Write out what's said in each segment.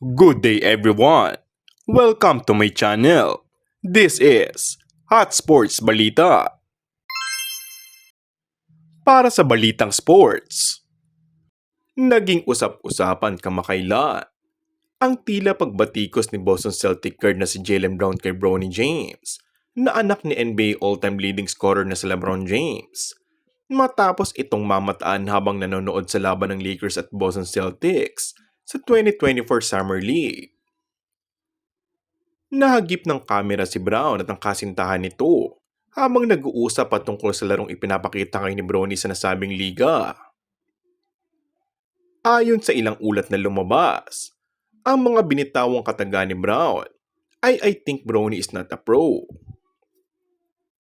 Good day everyone! Welcome to my channel. This is Hot Sports Balita. Para sa balitang sports, naging usap-usapan kamakailan ang tila pagbatikos ni Boston Celtic guard na si Jaylen Brown kay Bronny James, na anak ni NBA all-time leading scorer na si LeBron James. Matapos itong mamataan habang nanonood sa laban ng Lakers at Boston Celtics sa 2024 Summer League. Nahagip ng kamera si Brown at ang kasintahan nito habang nag-uusap patungkol sa larong ipinapakita kay ni Bronny sa nasabing liga. Ayon sa ilang ulat na lumabas, ang mga binitawang kataga ni Brown ay "I think Bronny is not a pro."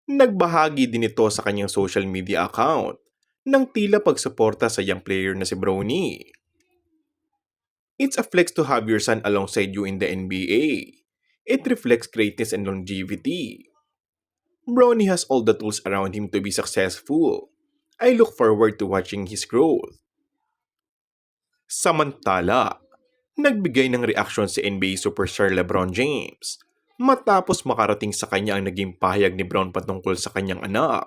Nagbahagi din ito sa kanyang social media account ng tila pagsuporta sa young player na si Bronny. "It's a flex to have your son alongside you in the NBA. It reflects greatness and longevity. Bronny has all the tools around him to be successful. I look forward to watching his growth." Samantala, nagbigay ng reaksyon si NBA superstar LeBron James matapos makarating sa kanya ang naging pahayag ni Brown patungkol sa kanyang anak.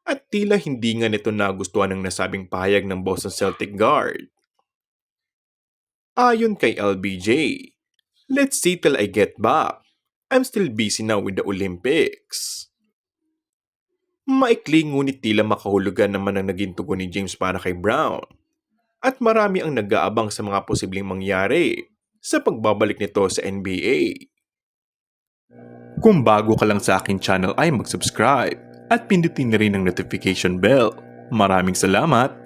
At tila hindi nga nito nagustuhan ng nasabing pahayag ng Boston Celtic guard. Ayon kay LBJ, "Let's see till I get back. I'm still busy now with the Olympics." Maikli ngunit tila makahulugan naman ang naging tugon ni James para kay Brown. At marami ang nag-aabang sa mga posibleng mangyari sa pagbabalik nito sa NBA. Kung bago ka lang sa aking channel ay mag-subscribe at pindutin na rin ang notification bell. Maraming salamat!